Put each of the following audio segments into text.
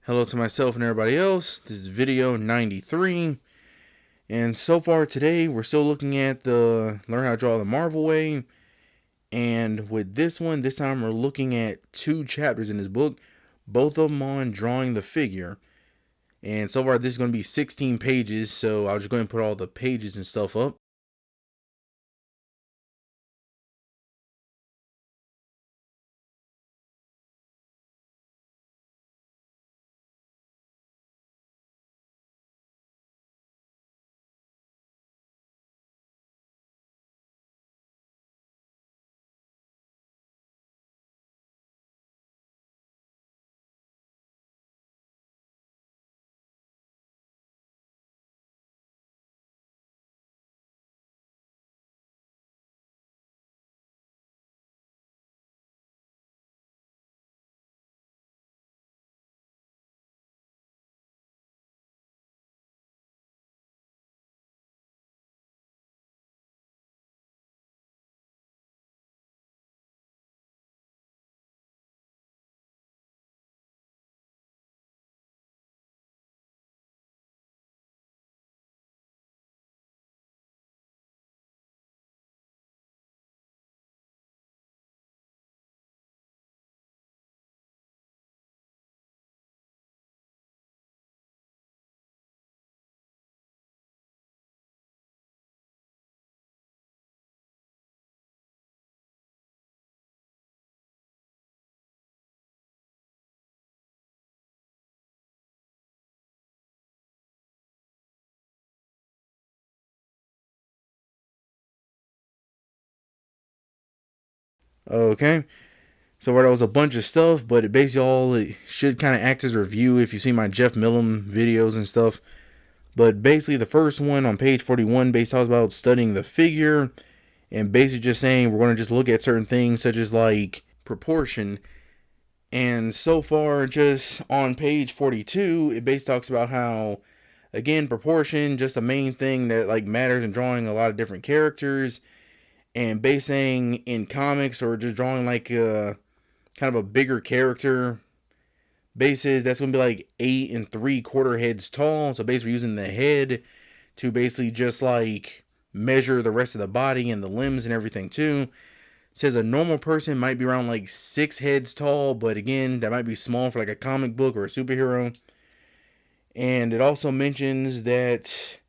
Hello to myself and everybody else. This is video 93. And so far today, we're still looking at the Learn How to Draw the Marvel Way. And with this one, this time we're looking at 2 chapters in this book. Both of them on drawing the figure. And so far, this is going to be 16 pages. So I'll just go ahead and put all the pages and stuff up. Okay. So that was a bunch of stuff, but it should kind of act as a review if you see my Jeff Millum videos and stuff. But basically, the first one on page 41 basically talks about studying the figure and basically just saying we're going to just look at certain things such as like proportion. And so far, just on page 42, it basically talks about how, again, proportion, just the main thing that like matters in drawing a lot of different characters. And basically saying in comics or just drawing like a kind of a bigger character, bases that's going to be like 8 3/4 heads tall. So basically using the head to basically just like measure the rest of the body and the limbs and everything too. It says a normal person might be around like 6 heads tall, but again, that might be small for like a comic book or a superhero. And it also mentions that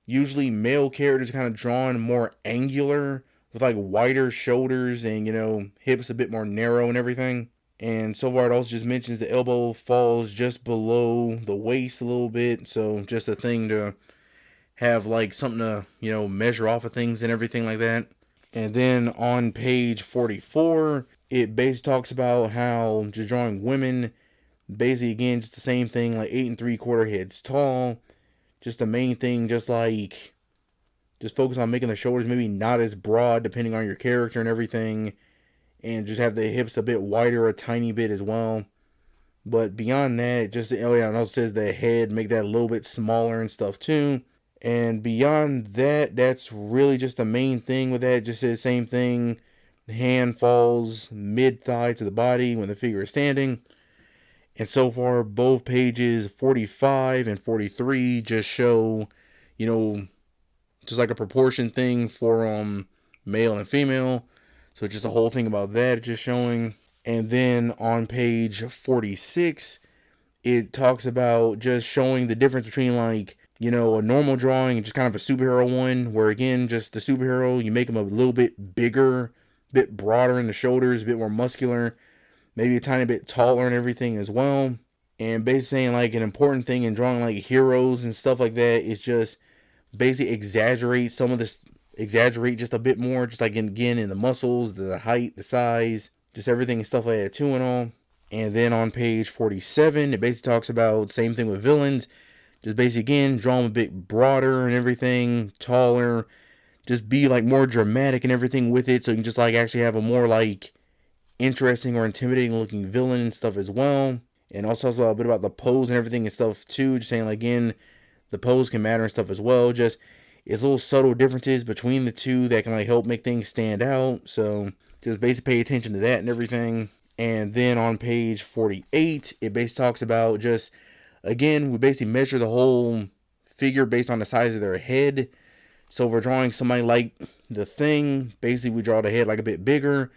usually male characters are kind of drawn more angular with like wider shoulders and, hips a bit more narrow and everything. And so far, it also just mentions the elbow falls just below the waist a little bit. So just a thing to have like something to, measure off of things and everything like that. And then on page 44, it basically talks about how just drawing women, basically again, just the same thing, like 8 3/4 heads tall. Just the main thing, just focus on making the shoulders maybe not as broad depending on your character and everything. And just have the hips a bit wider a tiny bit as well. But beyond that, just it also says the head, make that a little bit smaller and stuff too. And beyond that, that's really just the main thing with that. It just says same thing. The hand falls mid-thigh to the body when the figure is standing. And so far, both pages 45 and 43 just show, just like a proportion thing for male and female. So just the whole thing about that just showing. And then on page 46, it talks about just showing the difference between like, a normal drawing and just kind of a superhero one, where again, just the superhero, you make him a little bit bigger, a bit broader in the shoulders, a bit more muscular, maybe a tiny bit taller and everything as well. And basically saying like an important thing in drawing like heroes and stuff like that is just basically exaggerate just a bit more, just like again in the muscles, the height, the size, just everything and stuff like that too and all. And then on page 47, it basically talks about same thing with villains. Just basically again, draw them a bit broader and everything, taller. Just be like more dramatic and everything with it, so you can just like actually have a more like interesting or intimidating looking villain and stuff as well. And also talks about a bit about the pose and everything and stuff too. Just saying like again, the pose can matter and stuff as well. Just it's little subtle differences between the two that can like help make things stand out. So just basically pay attention to that and everything. And then on page 48, it basically talks about just, again, we basically measure the whole figure based on the size of their head. So if we're drawing somebody like the Thing, basically we draw the head like a bit bigger.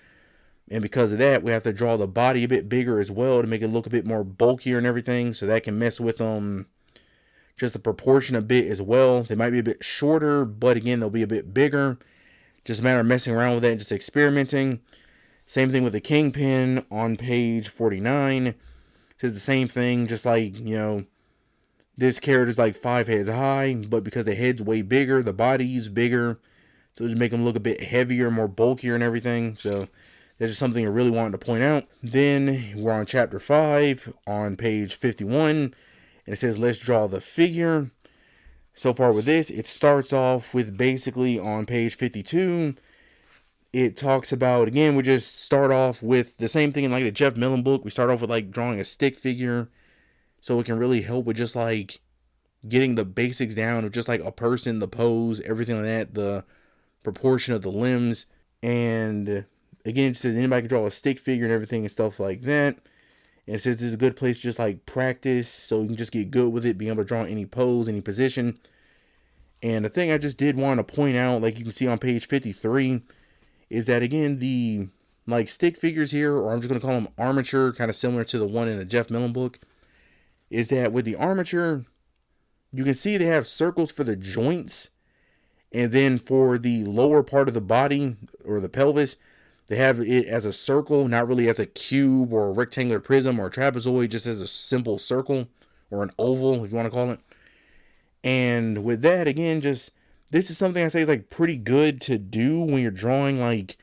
And because of that, we have to draw the body a bit bigger as well to make it look a bit more bulkier and everything. So that can mess with just the proportion a bit as well. They might be a bit shorter, but again, they'll be a bit bigger. Just a matter of messing around with that and just experimenting. Same thing with the Kingpin on page 49. It says the same thing, just like, this character's like 5 heads high, but because the head's way bigger, the body's bigger. So just make them look a bit heavier, more bulkier and everything. So that's just something I really wanted to point out. Then we're on chapter 5 on page 51. And it says, let's draw the figure. So far with this, it starts off with basically on page 52. It talks about, again, we just start off with the same thing in like the Jeff Millen book. We start off with like drawing a stick figure. So it can really help with just like getting the basics down of just like a person, the pose, everything like that, the proportion of the limbs. And again, it says anybody can draw a stick figure and everything and stuff like that. And it says this is a good place to just like practice so you can just get good with it, being able to draw any pose, any position. And the thing I just did want to point out, like you can see on page 53, is that again, the like stick figures here, or I'm just going to call them armature, kind of similar to the one in the Jeff Millen book, is that with the armature, you can see they have circles for the joints. And then for the lower part of the body, or the pelvis, they have it as a circle, not really as a cube or a rectangular prism or a trapezoid, just as a simple circle or an oval, if you want to call it. And with that, again, just this is something I say is like pretty good to do when you're drawing like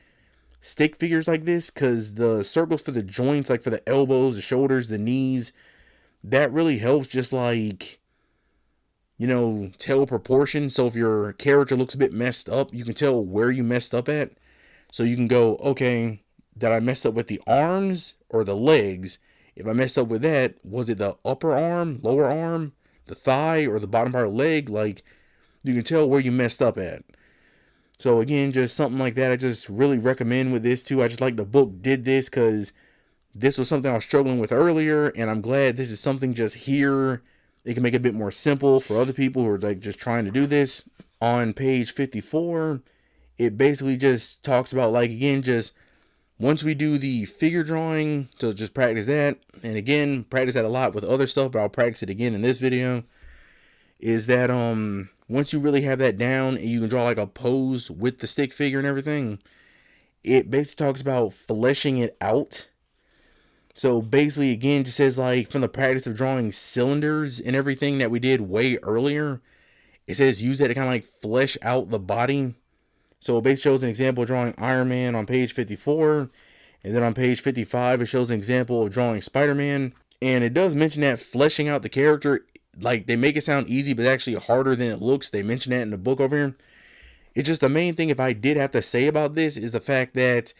stick figures like this, because the circles for the joints, like for the elbows, the shoulders, the knees, that really helps just like, tell proportion. So if your character looks a bit messed up, you can tell where you messed up at. So you can go, okay, did I mess up with the arms or the legs? If I messed up with that, was it the upper arm, lower arm, the thigh, or the bottom part of the leg? Like, you can tell where you messed up at. So again, just something like that I just really recommend with this too. I just like the book did this because this was something I was struggling with earlier, and I'm glad this is something just here. It can make it a bit more simple for other people who are like just trying to do this. On page 54, it basically just talks about, like, again, just once we do the figure drawing, so just practice that. And again, practice that a lot with other stuff, but I'll practice it again in this video. Is that once you really have that down and you can draw like a pose with the stick figure and everything, it basically talks about fleshing it out. So basically, again, just says like from the practice of drawing cylinders and everything that we did way earlier, it says use that to kind of like flesh out the body. So it basically shows an example of drawing Iron Man on page 54. And then on page 55, it shows an example of drawing Spider-Man. And it does mention that fleshing out the character, like they make it sound easy, but actually harder than it looks. They mention that in the book over here. It's just the main thing, if I did have to say about this, is the fact that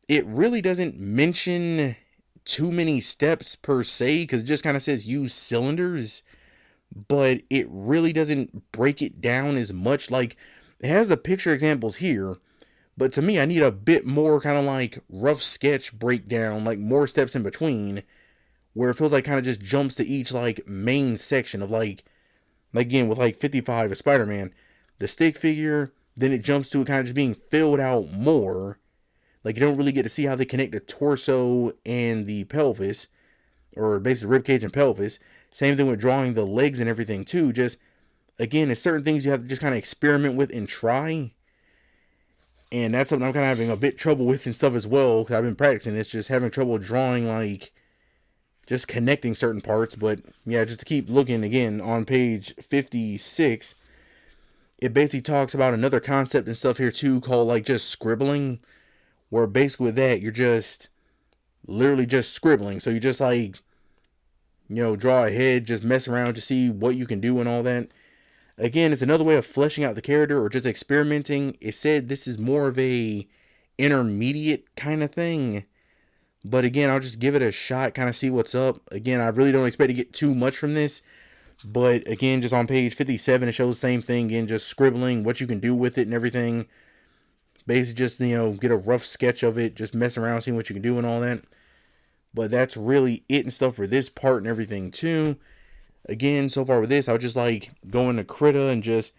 it really doesn't mention too many steps per se, because it just kind of says use cylinders. But it really doesn't break it down as much. Like, it has the picture examples here, but to me, I need a bit more kind of like rough sketch breakdown, like more steps in between, where it feels like kind of just jumps to each like main section of like again, with like 55 of Spider-Man, the stick figure, then it jumps to it kind of just being filled out more. Like, you don't really get to see how they connect the torso and the pelvis, or basically ribcage and pelvis. Same thing with drawing the legs and everything too. Just, again, there's certain things you have to just kind of experiment with and try. And that's something I'm kind of having a bit trouble with and stuff as well, because I've been practicing. It's just having trouble drawing, like, just connecting certain parts. But yeah, just to keep looking, again, on page 56, it basically talks about another concept and stuff here too, called like just scribbling, where basically with that, you're just literally just scribbling. So you just like, draw a head, just mess around to see what you can do and all that. Again, it's another way of fleshing out the character or just experimenting. It said this is more of a intermediate kind of thing. But again, I'll just give it a shot, kind of see what's up. Again, I really don't expect to get too much from this. But again, just on page 57, it shows the same thing. Again, just scribbling, what you can do with it and everything. Basically just, get a rough sketch of it. Just mess around, seeing what you can do and all that. But that's really it and stuff for this part and everything too. Again, so far with this, I'll just like go into Krita and just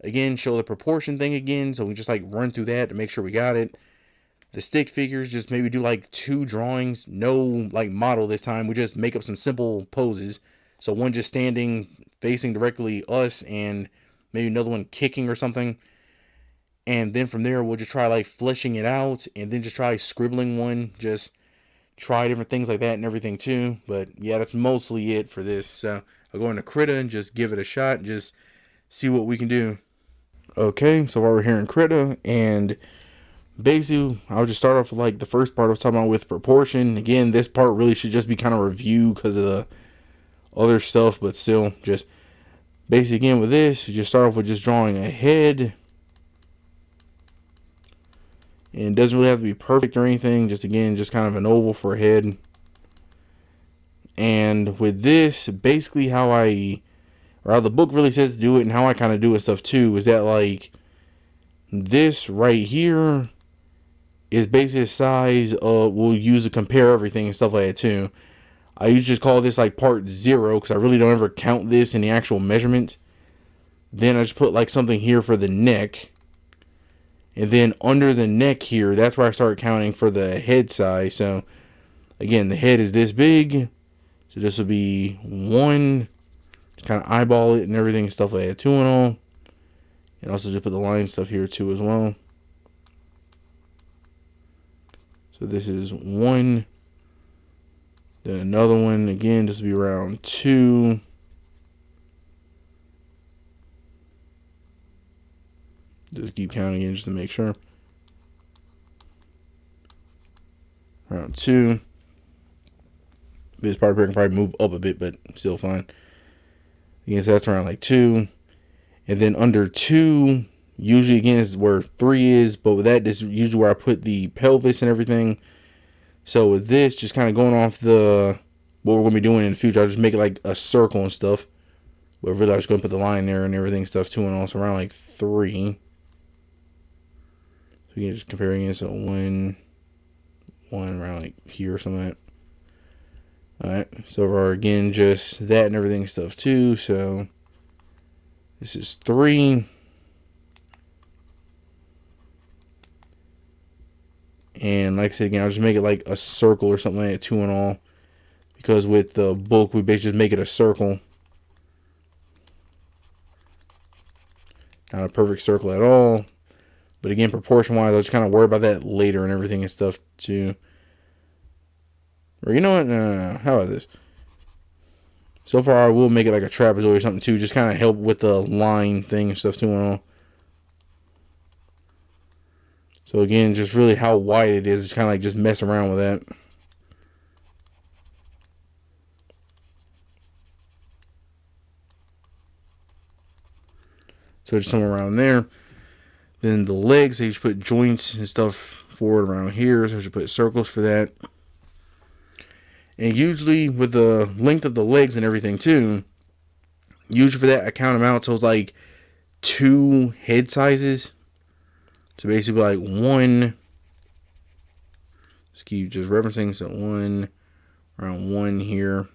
again show the proportion thing again. So we just like run through that to make sure we got it. The stick figures, just maybe do like 2 drawings, no like model this time. We just make up some simple poses. So one just standing facing directly us, and maybe another one kicking or something. And then from there, we'll just try like fleshing it out, and then just try scribbling one. Just try different things like that and everything too. But yeah, that's mostly it for this. So I'll go into Krita and just give it a shot and just see what we can do. Okay, so while we're here in Krita, and basically I'll just start off with like the first part I was talking about with proportion. Again, this part really should just be kind of review because of the other stuff, but still, just basically again with this, you just start off with just drawing a head. And it doesn't really have to be perfect or anything. Just again, just kind of an oval for a head. And with this, basically how the book really says to do it, and how I kind of do it stuff too, is that like this right here is basically the size of, we'll use to compare everything and stuff like that too. I usually just call this like part 0 because I really don't ever count this in the actual measurement. Then I just put like something here for the neck. And then under the neck here, that's where I start counting for the head size. So again, the head is this big. So this will be 1. Just kind of eyeball it and everything and stuff like that, 2 and all. And also just put the line stuff here too as well. So this is 1. Then another one, again, this will be around 2. Just keep counting in just to make sure. Around 2. This part here can probably move up a bit, but still fine. Again, so that's around like 2. And then under 2, usually again is where 3 is, but with that, this is usually where I put the pelvis and everything. So with this, just kind of going off the what we're going to be doing in the future, I'll just make it like a circle and stuff. But really, I'm just going to put the line there and everything stuff too, and also around like 3. So you can just comparing it, so 1 around like here or something like that. Alright, so far again, just that and everything stuff too. So this is 3. And like I said again, I'll just make it like a circle or something like that, 2 and all. Because with the book, we basically just make it a circle. Not a perfect circle at all. But again, proportion-wise, I'll just kind of worry about that later and everything and stuff too. Or you know what? No. How about this? So far, I will make it like a trapezoid or something too. Just kind of help with the line thing and stuff too and all. So again, just really how wide it is. Just kind of like just mess around with that. So just somewhere around there. Then the legs, they just put joints and stuff forward around here. So I should put circles for that. And usually with the length of the legs and everything too, usually for that I count them out. So it's like 2 head sizes. So basically like 1. Just keep just referencing. So 1, around 1 here.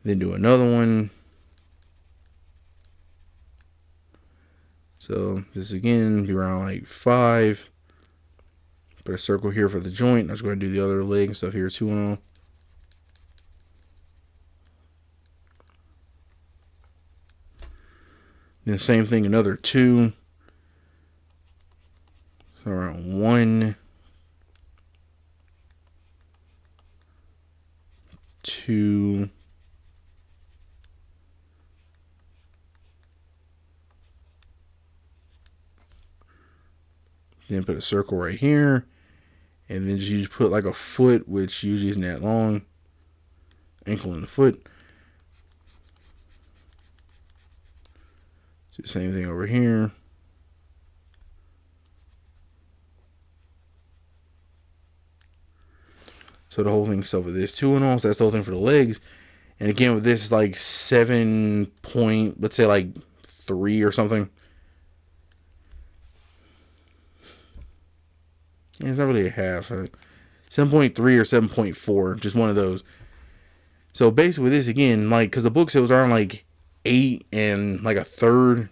Then do another one. So this again be around like 5. Put a circle here for the joint. I was going to do the other leg and stuff here too and all. Then same thing, another 2. So around 1, 2. Then put a circle right here. And then you just put like a foot, which usually isn't that long. Ankle and the foot. Do the same thing over here. So the whole thing stuff with this 2 and all. So that's the whole thing for the legs. And again with this, is like 7 point, let's say like 3 or something. It's not really a half. 7.3 or 7.4, just one of those. So basically, this again, like, because the book sales are on like 8 and like a third.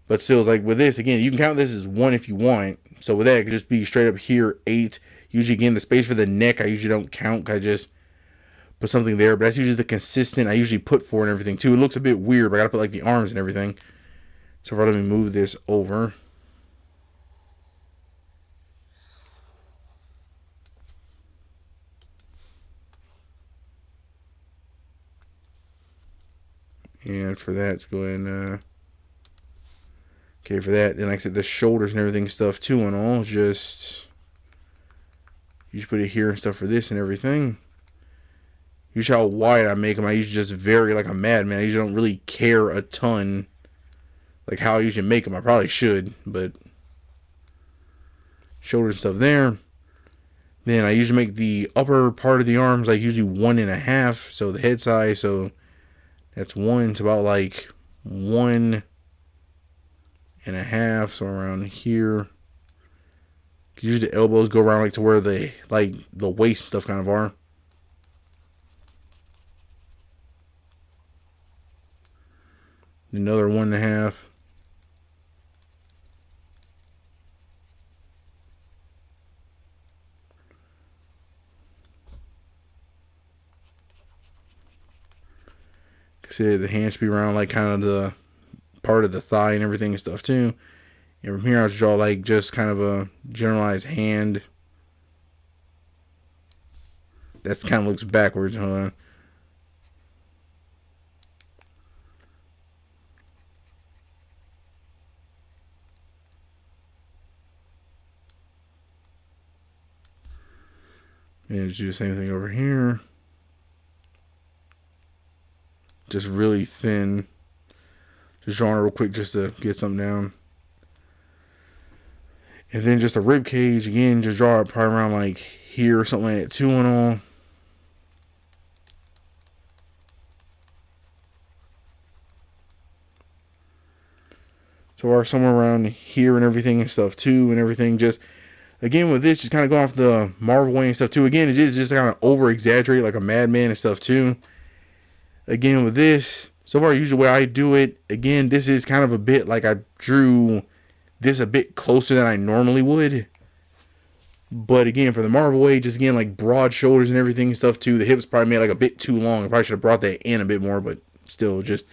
But still, like with this, again, you can count this as 1 if you want. So with that, it could just be straight up here, 8. Usually, again, the space for the neck, I usually don't count. I just put something there. But that's usually the consistent I usually put for and everything, too. It looks a bit weird, but I got to put, like, the arms and everything. So let me move this over. And for that, go ahead and... okay, for that, then like I said, the shoulders and everything stuff, too, and all. Just... you just put it here and stuff for this and everything. Usually how wide I make them, I usually just vary like a madman. I usually don't really care a ton, like how I usually make them. I probably should, but shoulders and stuff there. Then I usually make the upper part of the arms like usually 1.5, so the head size, so that's 1. It's about like 1.5, so around here. Usually the elbows go around like to where the waist stuff kind of are. Another 1.5. Consider the hands to be around like kind of the part of the thigh and everything and stuff too. And from here I'll draw like just kind of a generalized hand. That kind of looks backwards, hold on. And do the same thing over here. Just really thin. Just drawing it real quick just to get something down. And then just a rib cage again, just draw it probably around like here or something like that too and all. So we're somewhere around here and everything and stuff too and everything. Just again with this, just kind of go off the Marvel way and stuff too. Again, it is just kind of over exaggerate like a madman and stuff too. Again with this, so far usually the way I do it, again, this is kind of a bit like I drew this a bit closer than I normally would. But again, for the Marvel way, just again like broad shoulders and everything and stuff too. The hips probably made like a bit too long. I probably should have brought that in a bit more, but still, just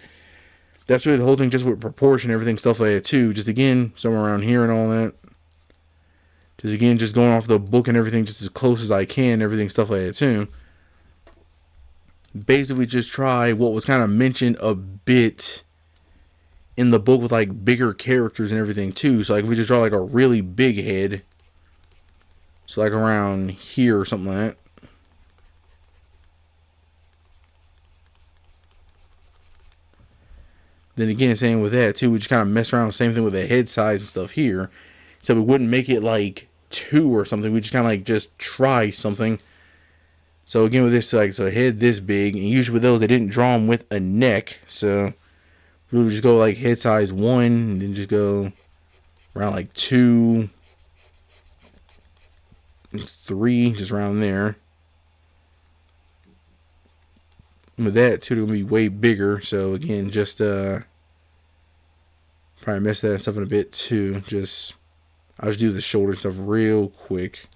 that's really the whole thing, just with proportion, everything, stuff like that too. Just again, somewhere around here and all that. Just again, just going off the book and everything, just as close as I can, everything, stuff like that too. Basically, just try what was kind of mentioned a bit in the book with like bigger characters and everything too. So like if we just draw like a really big head, so like around here or something like that. Then again, same with that too. We just kind of mess around, same thing with the head size and stuff here. So we wouldn't make it like 2 or something. We just kind of like just try something. So again with this, like, so head this big, and usually with those they didn't draw them with a neck. So really just go like head size 1, and then just go around like 2, 3, just around there. And with that too, they're gonna be way bigger. So again, just probably mess that stuff in a bit too. Just I'll just do the shoulder stuff real quick.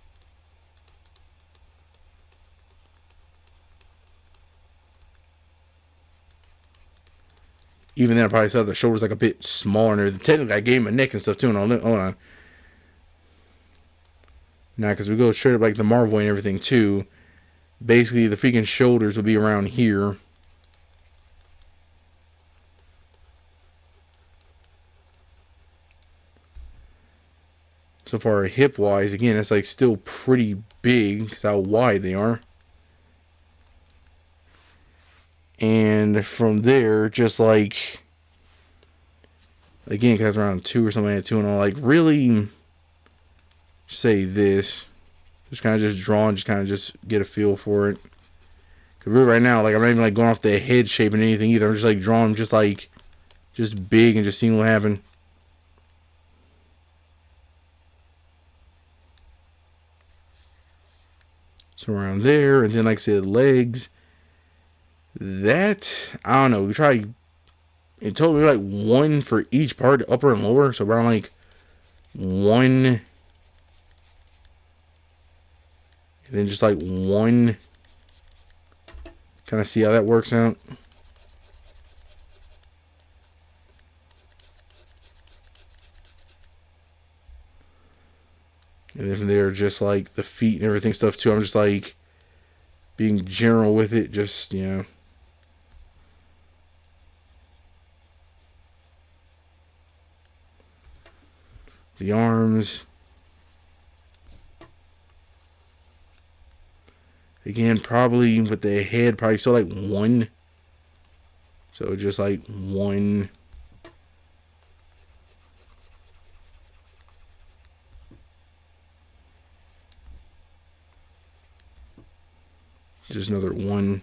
Even then, I probably saw the shoulders like a bit smaller. And technically, I gave him a neck and stuff too. And hold on. Now, because we go straight up like the Marvel way and everything too. Basically, the freaking shoulders will be around here. So far, hip wise, again, it's like still pretty big because how wide they are. And from there, just like, again, because around 2 or something like 2 and all, like really say this. Just kind of just draw and just kind of just get a feel for it. Because really right now, like I'm not even like going off the head shape and anything either. I'm just like drawing just like, just big and just seeing what happens. So around there, and then like I said, legs. That, I don't know, we try in total like one for each part, upper and lower. So around like one, and then just like one. Kind of see how that works out. And then from there, just like the feet and everything stuff too. I'm just like being general with it, just, you know. The arms. Again, probably with the head, probably still like one. So just like one. Just another one.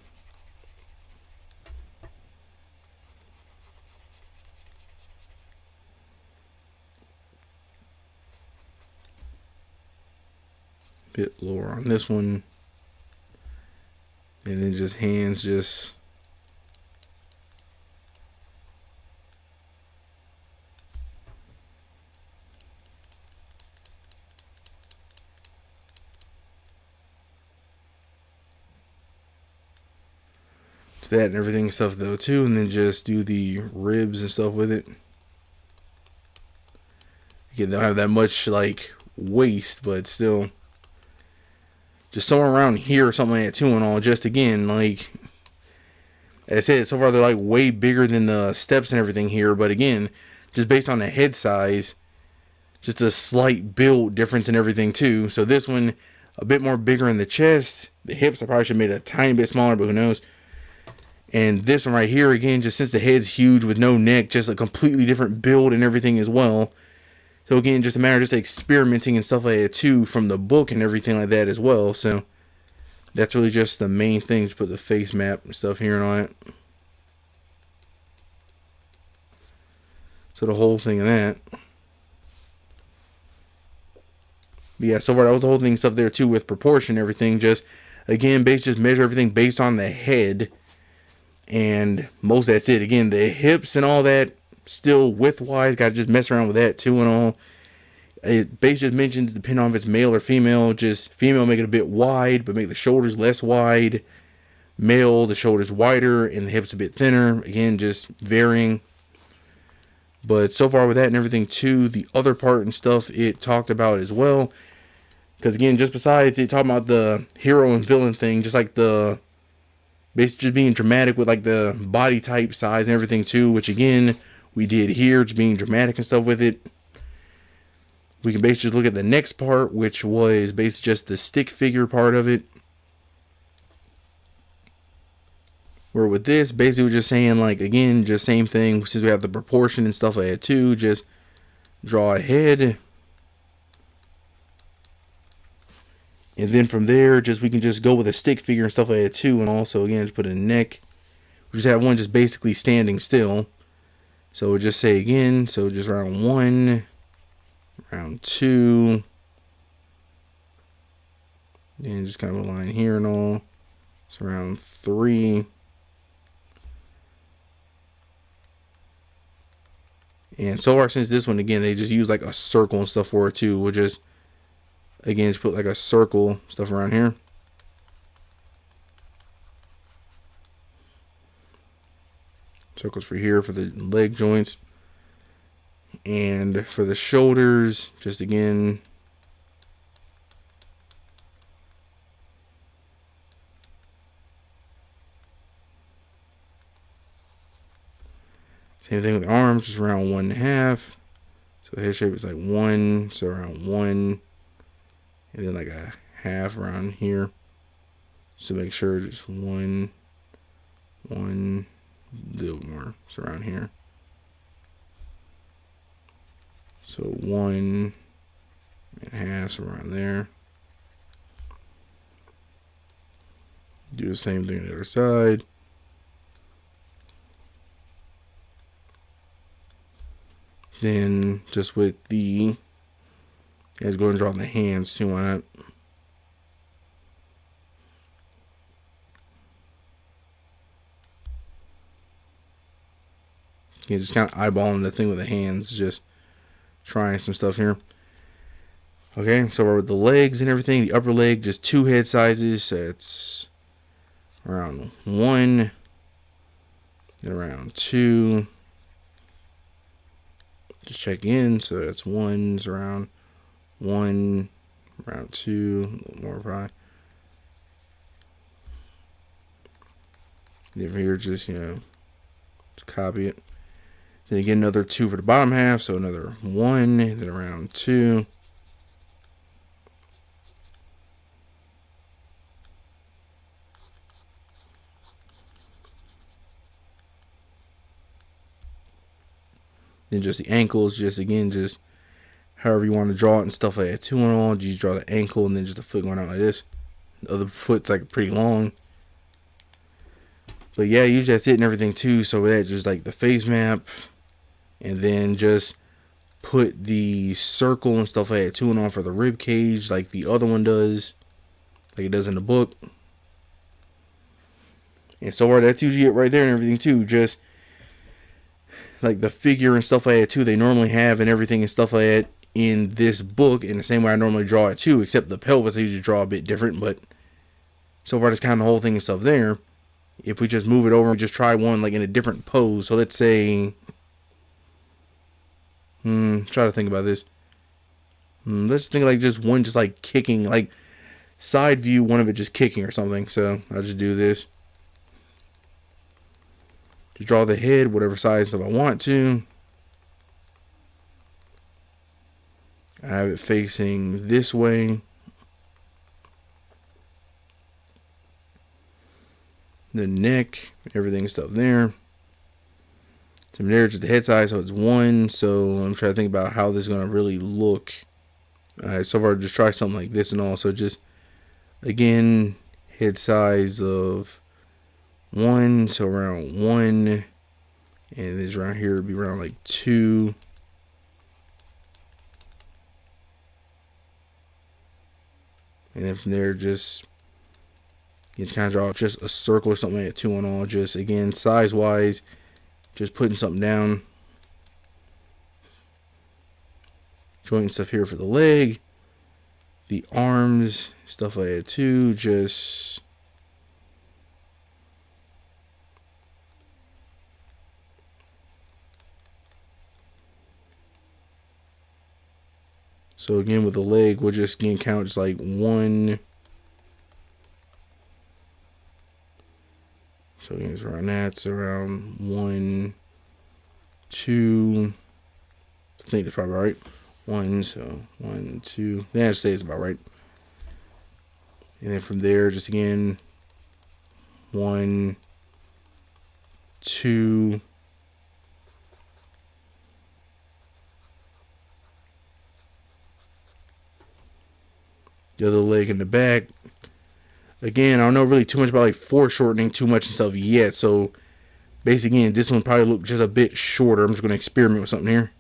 Bit lower on this one. And then just hands, just that and everything stuff though too, and then just do the ribs and stuff with it. Again, they don't have that much like waist, but still just somewhere around here or something like that too, and all. Just again, like I said, so far they're like way bigger than the steps and everything here, but again, just based on the head size, just a slight build difference and everything too. So this one a bit more bigger in the chest. The hips I probably should have made a tiny bit smaller, but who knows. And this one right here, again, just since the head's huge with no neck, just a completely different build and everything as well. So again, just a matter of just experimenting and stuff like that too from the book and everything like that as well. So that's really just the main thing. Just put the face map and stuff here and all that. So the whole thing of that. But yeah, so far that was the whole thing stuff there too with proportion and everything. Just again, just measure everything based on the head. And most that's it. Again, the hips and all that, still width-wise, got to just mess around with that too and all. It basically just mentions, depending on if it's male or female, just female make it a bit wide, but make the shoulders less wide. Male, the shoulders wider and the hips a bit thinner. Again, just varying. But so far with that and everything too, the other part and stuff it talked about as well. Because again, just besides it talking about the hero and villain thing, just like the basically just being dramatic with like the body type, size, and everything too, which again, we did here, just being dramatic and stuff with it. We can basically just look at the next part, which was basically just the stick figure part of it. Where with this, basically we're just saying like, again, just same thing, since we have the proportion and stuff like that too, just draw a head. And then from there, just we can just go with a stick figure and stuff like that too. And also, again, just put a neck. We just have one just basically standing still. So we'll just say again. So just round 1, round 2. And just kind of a line here and all. So round 3. And so far since this one, again, they just use like a circle and stuff for it too. We'll just, again, just put like a circle stuff around here. Circles for here for the leg joints. And for the shoulders, just again, same thing with the arms, just around 1.5. So the head shape is like 1, so around 1. And then like a half around here. So make sure just 1, a little more. So around here. So 1.5, so around there. Do the same thing on the other side. Then just with the, let's go and draw the hands too on it. You just kind of eyeballing the thing with the hands, just trying some stuff here. Okay, so we're with the legs and everything. The upper leg, just 2 head sizes. So it's around 1, then around 2. Just check in. So that's 1 is around 1, around 2, a little more probably. Then here, just just copy it. Then again, another 2 for the bottom half. So another 1, then around 2. Then just the ankles, just again, just however you want to draw it and stuff like that. 2 on all, you draw the ankle and then just the foot going out like this. The other foot's like pretty long. But yeah, usually that's it and everything too. So with that, just like the face map, and then just put the circle and stuff like that 2 and on for the rib cage, like the other one does, like it does in the book. And so that's usually it right there and everything too. Just like the figure and stuff like that too, they normally have and everything and stuff like that in this book in the same way I normally draw it too, except the pelvis I usually draw a bit different. But so far that's kind of the whole thing and stuff there. If we just move it over and just try one like in a different pose. So let's say, try to think about this. Let's think like just one just like kicking, like side view, one of it just kicking or something. So I'll just do this. Just draw the head, whatever size if I want to. I have it facing this way. The neck, everything stuff there. From there, just the head size, so it's 1. So I'm trying to think about how this is going to really look. Alright, so far just try something like this and all. So just, again, head size of 1, so around 1. And this around here would be around like 2. And then from there, just you kind of draw just a circle or something like that 2 on all. Just again, size wise, just putting something down. Joint stuff here for the leg, the arms, stuff like that too. Just so again with the leg, we'll just again count just like 1. So again, it's around that. It's around 1, 2. I think that's probably right. 1, so 1, 2. Then I'd say it's about right. And then from there, just again, 1, 2. The other leg in the back. Again, I don't know really too much about like foreshortening too much and stuff yet. So basically, again, this one probably look just a bit shorter. I'm just going to experiment with something here.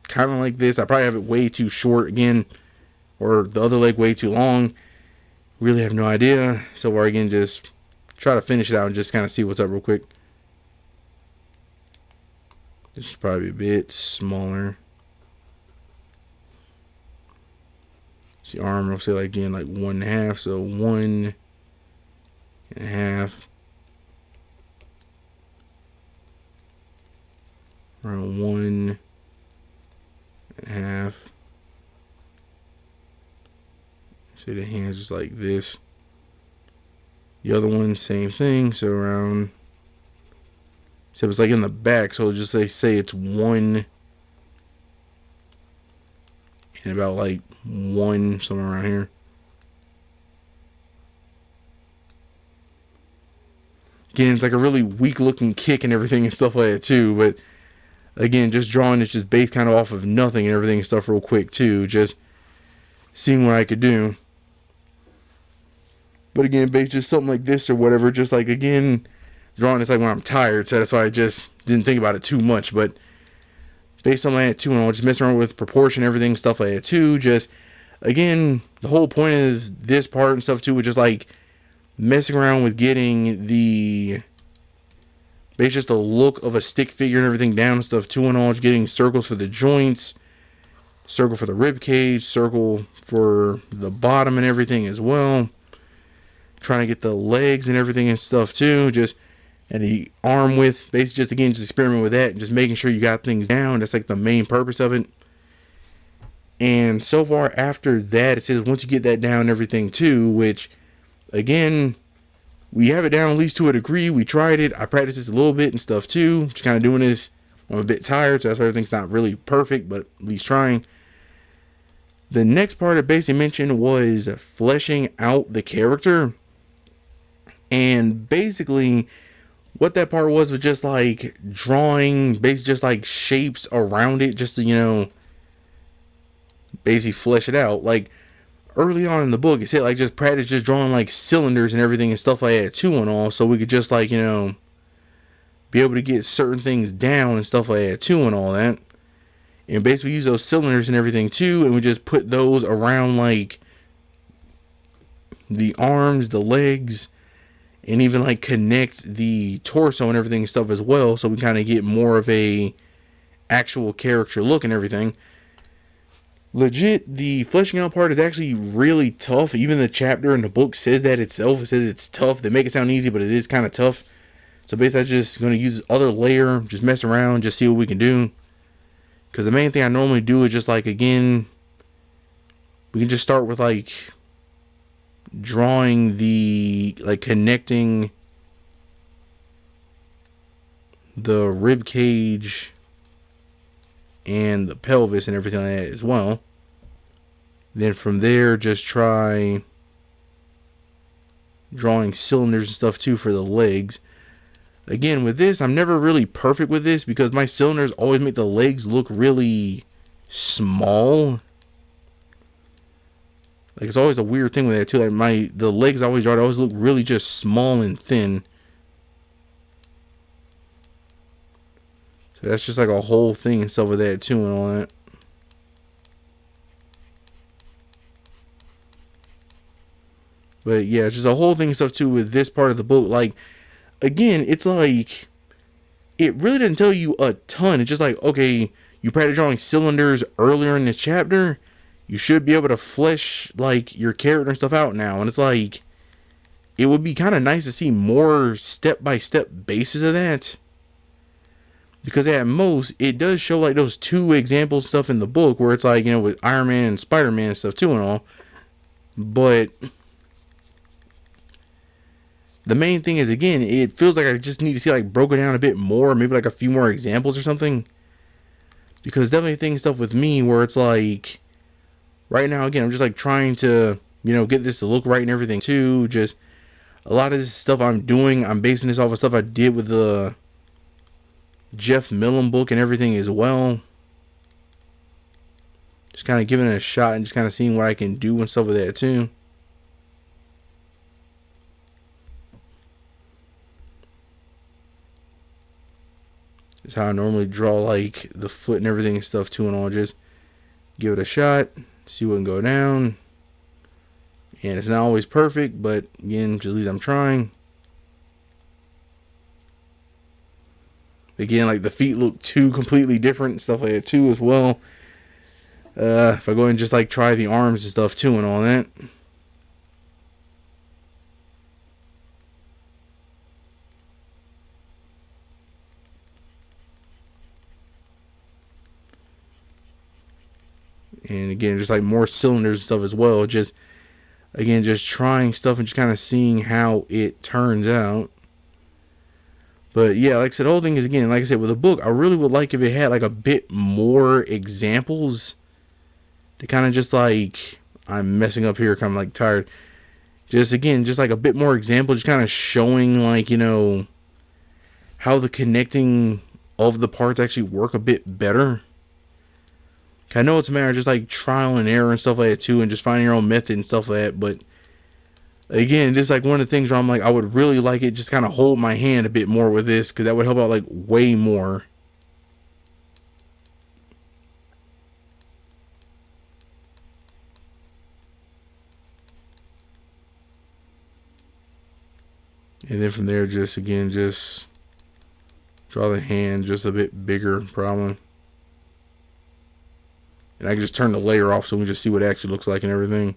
Kind of like this. I probably have it way too short again, or the other leg way too long. Really have no idea. So we're again just try to finish it out and just kind of see what's up real quick. This is probably a bit smaller. See, arm, we'll say like again like 1.5, so 1.5. Around 1.5. See the hands just like this. The other one, same thing. So around. So it's like in the back, so just say it's 1 and about like 1 somewhere around here. Again, it's like a really weak looking kick and everything and stuff like that too. But again, just drawing is just based kind of off of nothing and everything and stuff real quick too. Just seeing what I could do. But again, based just something like this or whatever, just like again, drawing is like when I'm tired, so that's why I just didn't think about it too much. But based on my too, and I'll just mess around with proportion, everything, stuff like that too. Just again, the whole point of this part and stuff too was just like messing around with getting the basically just the look of a stick figure and everything down and stuff too, and all, just getting circles for the joints, circle for the rib cage, circle for the bottom and everything as well. Trying to get the legs and everything and stuff too, just and the arm width, basically just again just experiment with that and just making sure you got things down. That's like the main purpose of it. And so far after that, it says once you get that down and everything too, which again, we have it down at least to a degree. We tried it. I practiced this a little bit and stuff too. Just kind of doing this. I'm a bit tired, so that's why everything's not really perfect, but at least trying. The next part I basically mentioned was fleshing out the character. And basically, what that part was just like drawing, basically just like shapes around it, just to, you know, basically flesh it out. Like, early on in the book, it said like just practice just drawing like cylinders and everything and stuff like that too and all, so we could just like, you know, be able to get certain things down and stuff like that too and all that. And basically use those cylinders and everything too, and we just put those around like the arms, the legs, and even like connect the torso and everything and stuff as well, so we kind of get more of a actual character look and everything. Legit, the fleshing out part is actually really tough. Even the chapter in the book says that itself. It says it's tough. They make it sound easy, but it is kind of tough. So basically, I'm just going to use this other layer, just mess around, just see what we can do. Because the main thing I normally do is just like, again, we can just start with like drawing the, like connecting the rib cage and the pelvis and everything like that as well. Then from there, just try drawing cylinders and stuff too for the legs. Again, with this, I'm never really perfect with this because my cylinders always make the legs look really small. Like, it's always a weird thing with that too. Like the legs I always draw, they always look really just small and thin. So that's just like a whole thing and stuff with that too and all that. But yeah, it's just a whole thing and stuff too with this part of the book. Like, again, it's like, it really doesn't tell you a ton. It's just like, okay, you practice drawing cylinders earlier in the chapter, you should be able to flesh like your character and stuff out now. And it's like, it would be kind of nice to see more step-by-step basis of that. Because at most, it does show like those two examples stuff in the book where it's like, you know, with Iron Man and Spider-Man and stuff too and all. But the main thing is, again, it feels like I just need to see like broken down a bit more, maybe like a few more examples or something. Because definitely things stuff with me where it's like, right now, again, I'm just like trying to, you know, get this to look right and everything too. Just a lot of this stuff I'm doing, I'm basing this off of stuff I did with the Jeff Millam book and everything as well. Just kind of giving it a shot and just kind of seeing what I can do and stuff with that too. It's how I normally draw like the foot and everything and stuff too and all. Just give it a shot, see what can go down. And it's not always perfect, but again, just at least I'm trying. Again, like the feet look two completely different and stuff like that too as well. If I go and just like try the arms and stuff too and all that. And again, just like more cylinders and stuff as well. Just, again, just trying stuff and just kind of seeing how it turns out. But yeah, like I said, the whole thing is, again, like I said, with a book, I really would like if it had like a bit more examples to kind of just like, I'm messing up here, kind of like tired. Just, again, just like a bit more example, just kind of showing like, you know, how the connecting of the parts actually work a bit better. I know it's a matter of just like trial and error and stuff like that too, and just finding your own method and stuff like that. But again, this is like one of the things where I'm like, I would really like it just kind of hold my hand a bit more with this, because that would help out like way more. And then from there, just again, just draw the hand just a bit bigger, probably. And I can just turn the layer off so we can just see what it actually looks like and everything.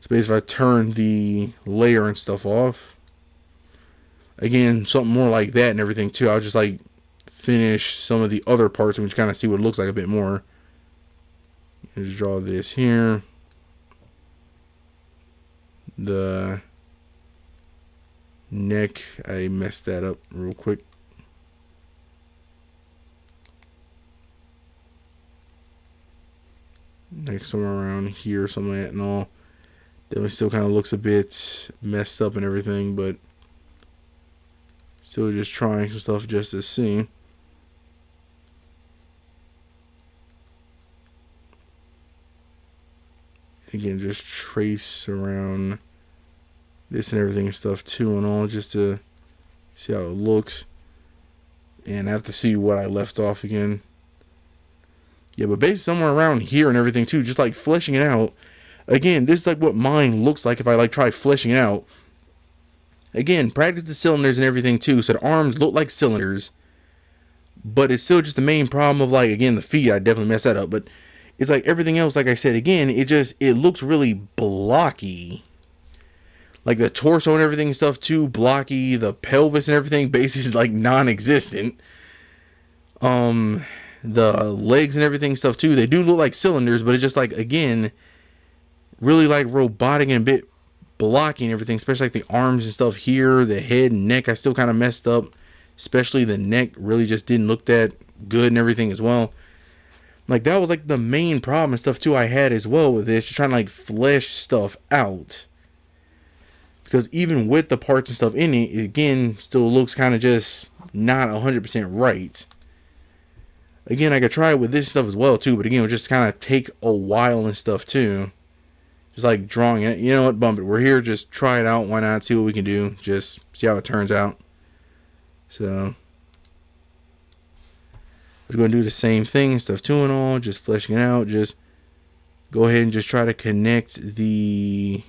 So basically, if I turn the layer and stuff off, again, something more like that and everything too. I'll just like finish some of the other parts and we just kind of see what it looks like a bit more. And just draw this here. The neck, I messed that up real quick. Neck somewhere around here, something like that and all. Definitely still kind of looks a bit messed up and everything, but still just trying some stuff just to see. Again, just trace around this and everything and stuff too and all, just to see how it looks. And I have to see what I left off again. Yeah, but basically somewhere around here and everything too, just like fleshing it out. Again, this is like what mine looks like if I like try fleshing it out. Again, practice the cylinders and everything too, so the arms look like cylinders. But it's still just the main problem of like, again, the feet, I definitely messed that up. But it's like everything else, like I said, again, it looks really blocky. Like the torso and everything and stuff too, blocky. The pelvis and everything basically is like non-existent. The legs and everything and stuff too, they do look like cylinders, but it's just like, again, really like robotic and a bit blocky and everything, especially like the arms and stuff here, the head and neck, I still kind of messed up. Especially the neck really just didn't look that good and everything as well. Like that was like the main problem and stuff too I had as well with this, just trying to like flesh stuff out. Because even with the parts and stuff in it, again, still looks kind of just not 100% right. Again, I could try it with this stuff as well too, but again, it would just kind of take a while and stuff too. Just like drawing it. You know what, bump it. We're here, just try it out. Why not? See what we can do. Just see how it turns out. So we're going to do the same thing and stuff too and all. Just fleshing it out. Just go ahead and just try to connect the...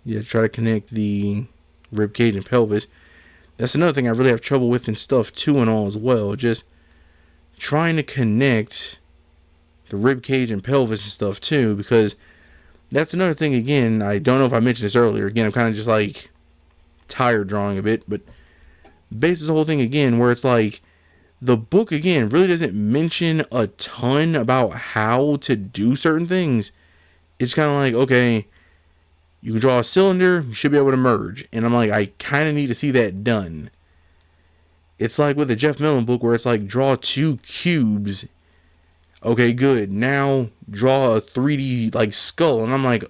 Yeah, try to connect the rib cage and pelvis. That's another thing I really have trouble with and stuff too and all as well. Just trying to connect the rib cage and pelvis and stuff too, because that's another thing. Again, I don't know if I mentioned this earlier. Again, I'm kind of just like tired drawing a bit, but basically the whole thing again, where it's like the book again really doesn't mention a ton about how to do certain things. It's kind of like, okay, you can draw a cylinder, you should be able to merge, and I'm like, I kind of need to see that done. It's like with the Jeff Millen book where it's like, draw 2 cubes. Okay, good. Now draw a 3D like skull. And I'm like,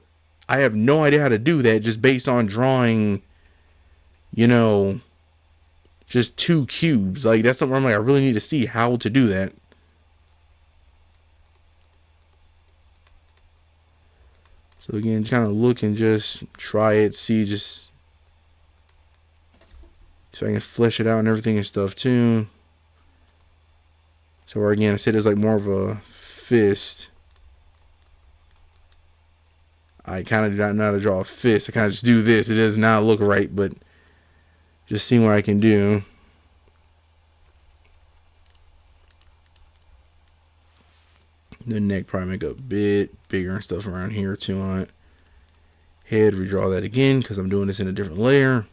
I have no idea how to do that just based on drawing, you know, just 2 cubes. Like that's something where I'm like, I really need to see how to do that. So again, kind of look and just try it, see, just so I can flesh it out and everything and stuff too. So where again, I said it's like more of a fist. I kind of do not know how to draw a fist. I kind of just do this. It does not look right, but just seeing what I can do. The neck probably make a bit bigger and stuff around here too on it. Head, redraw that again because I'm doing this in a different layer.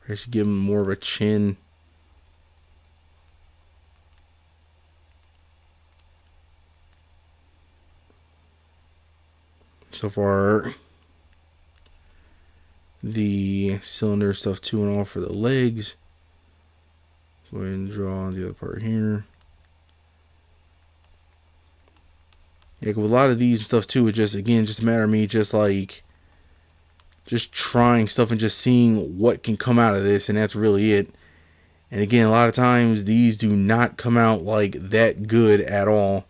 I should give him more of a chin. So far, the cylinder stuff too and all for the legs. Go ahead and draw the other part here. Yeah, with a lot of these stuff too, it just, again, just a matter of me just like, just trying stuff and just seeing what can come out of this, and that's really it. And again, a lot of times these do not come out like that good at all.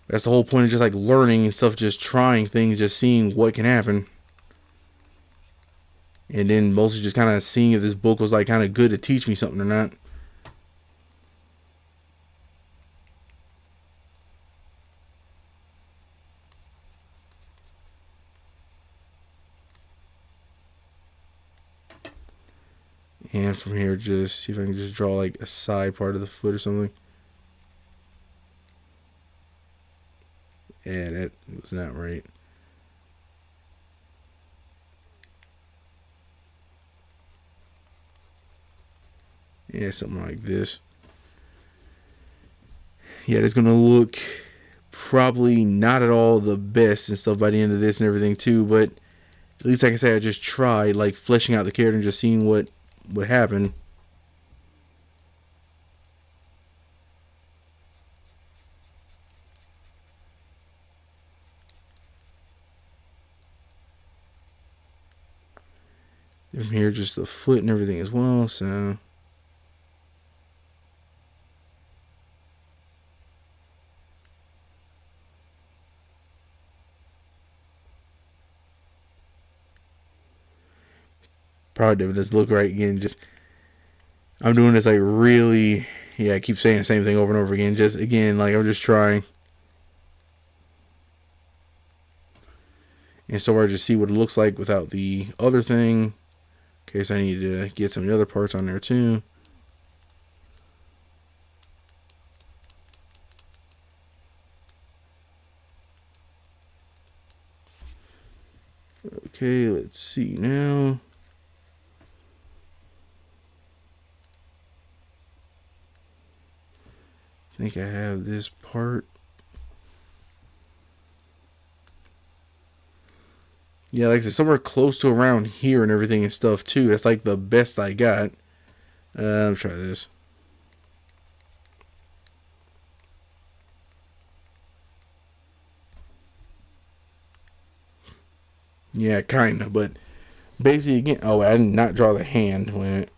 That's the whole point of just like learning and stuff, just trying things, just seeing what can happen. and then mostly just kind of seeing if this book was like kind of good to teach me something or not. And from here, just see if I can just draw like a side part of the foot or something. Yeah, that was not right. Yeah, something like this. Yeah, it's gonna look probably not at all the best and stuff by the end of this and everything too, but at least I can say I just tried like fleshing out the character and just seeing what would happen. From here, just the foot and everything as well, so probably doesn't look right again. Just I'm doing this like really, yeah, I keep saying the same thing over and over again. Just again, like I'm just trying. And so I just see what it looks like without the other thing. In case I need to get some of the other parts on there too. Okay, let's see now. I think I have this part. Yeah, like I said, somewhere close to around here and everything and stuff too. That's like the best I got. Let's try this. Yeah, kinda, but basically again. Oh, I did not draw the hand when it.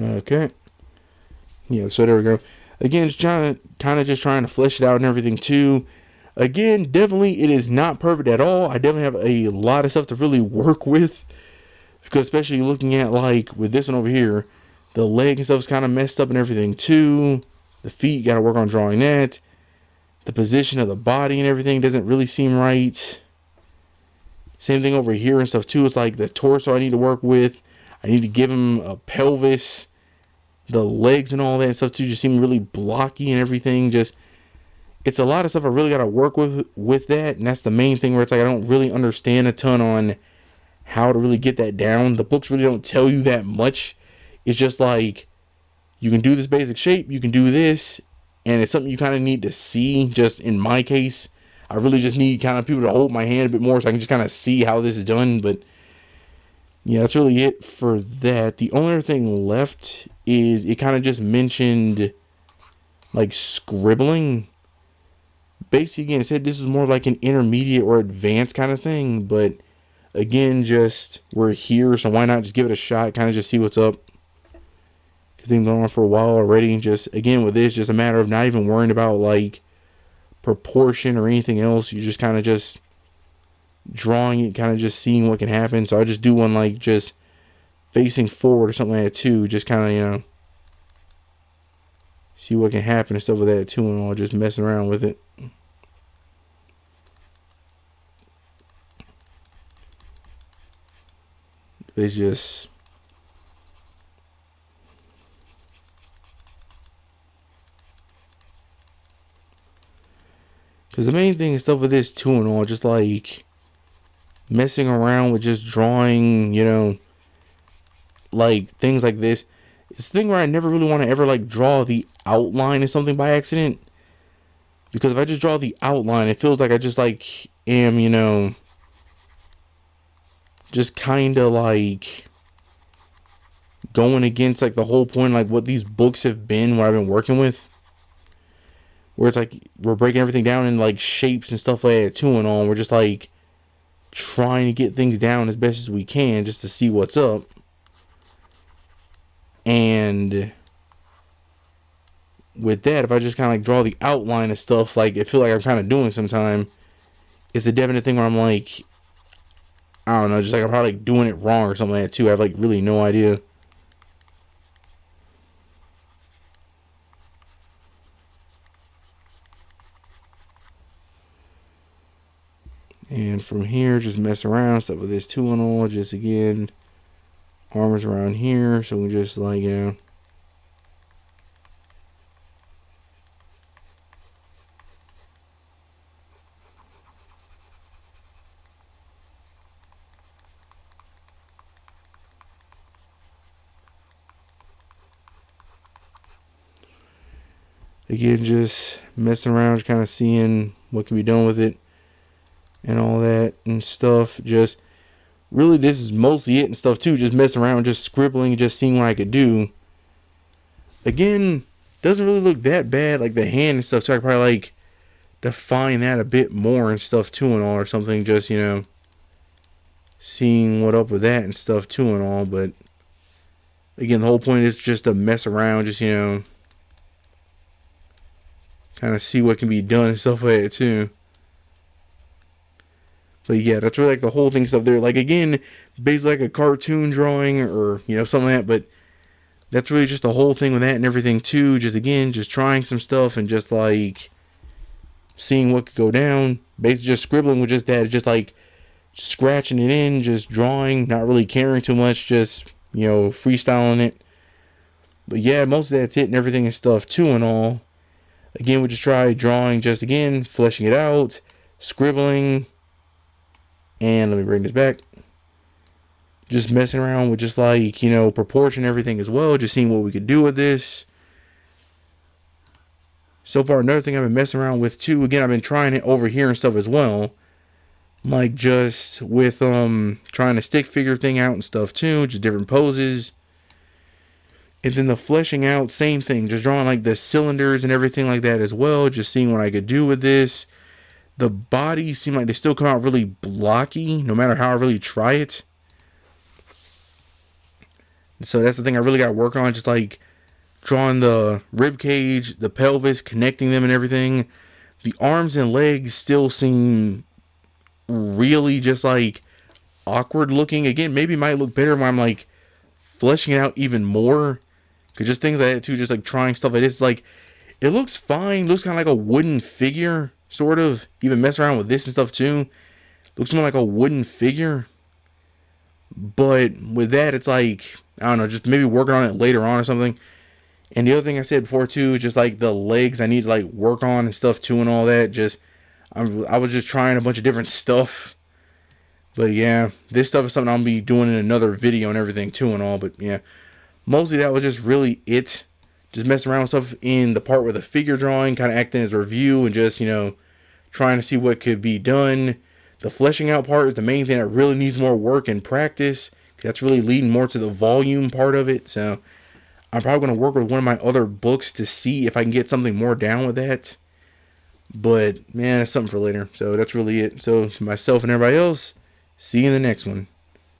Okay. Yeah, so there we go. Again, just trying to flesh it out and everything too. Again, definitely it is not perfect at all. I definitely have a lot of stuff to really work with, because especially looking at like with this one over here, the leg and stuff is kind of messed up and everything too. The feet, got to work on drawing that. The position of the body and everything doesn't really seem right. Same thing over here and stuff too. It's like the torso I need to work with. I need to give him a pelvis. The legs and all that stuff too just seem really blocky and everything. Just it's a lot of stuff I really got to work with that, and that's the main thing where it's like I don't really understand a ton on how to really get that down. The books really don't tell you that much. It's just like you can do this basic shape, you can do this, and it's something you kind of need to see. Just in my case, I really just need kind of people to hold my hand a bit more so I can just kind of see how this is done. But yeah, that's really it for that. The only other thing left is it kind of just mentioned like scribbling. Basically, again, it said this is more like an intermediate or advanced kind of thing, but again, just we're here, so why not just give it a shot, kind of just see what's up. Because they've been going on for a while already, and just again with this, just a matter of not even worrying about like proportion or anything else. You're just kind of just drawing it, kind of just seeing what can happen. So I just do one like just facing forward or something like that too, just kind of, you know, see what can happen and stuff with that too, and all just messing around with it. It's just because the main thing and stuff with this too and all, just like messing around with just drawing, you know, like things like this. It's the thing where I never really want to ever like draw the outline of something by accident, because if I just draw the outline, it feels like I just like am, you know, just kind of like going against like the whole point, like what these books have been, what I've been working with, where it's like we're breaking everything down in like shapes and stuff like that too and all. We're just like trying to get things down as best as we can just to see what's up. And with that, if I just kind of like draw the outline of stuff, like I feel like I'm kind of doing sometime, it's a definite thing where I'm like, I don't know, just like I'm probably like doing it wrong or something like that too. I have like really no idea. And from here, just mess around stuff with this tool and all. Just again, arms around here, so we just like, you know. Again, just messing around, just kind of seeing what can be done with it and all that and stuff. Just really, this is mostly it and stuff too. Just messing around, just scribbling, just seeing what I could do. Again, doesn't really look that bad, like the hand and stuff. So I could probably like define that a bit more and stuff too and all, or something. Just, you know, seeing what up with that and stuff too and all. But again, the whole point is just to mess around, just, you know, kind of see what can be done and stuff like that too. But yeah, that's really like the whole thing stuff there. Like again, basically like a cartoon drawing or, you know, something like that. But that's really just the whole thing with that and everything too. Just again, just trying some stuff and just like seeing what could go down. Basically just scribbling with just that, just like scratching it in, just drawing, not really caring too much, just, you know, freestyling it. But yeah, most of that's it and everything and stuff too and all. Again, we just try drawing, just again, fleshing it out, scribbling, and let me bring this back. Just messing around with just like, you know, proportion, everything as well, just seeing what we could do with this. So far, another thing I've been messing around with too, again, I've been trying it over here and stuff as well. Like just with trying to stick figure thing out and stuff too, just different poses. And then the fleshing out, same thing, just drawing like the cylinders and everything like that as well, just seeing what I could do with this. The bodies seem like they still come out really blocky, no matter how I really try it. So that's the thing I really got to work on, just like drawing the rib cage, the pelvis, connecting them and everything. The arms and legs still seem really just like awkward looking. Again, maybe it might look better when I'm like fleshing it out even more. Cause just things like that too, just like trying stuff like this. Like it looks fine, looks kind of like a wooden figure, sort of. Even mess around with this and stuff too. Looks more like a wooden figure. But with that, it's like, I don't know, just maybe working on it later on or something. And the other thing I said before too, just like the legs I need to like work on and stuff too and all that. Just I was just trying a bunch of different stuff. But yeah, this stuff is something I'll be doing in another video and everything too and all. But yeah, mostly that was just really it. Just messing around with stuff in the part with the figure drawing, kind of acting as a review and just, you know, trying to see what could be done. The fleshing out part is the main thing that really needs more work and practice. That's really leading more to the volume part of it. So I'm probably going to work with one of my other books to see if I can get something more down with that. But man, it's something for later. So that's really it. So to myself and everybody else, see you in the next one.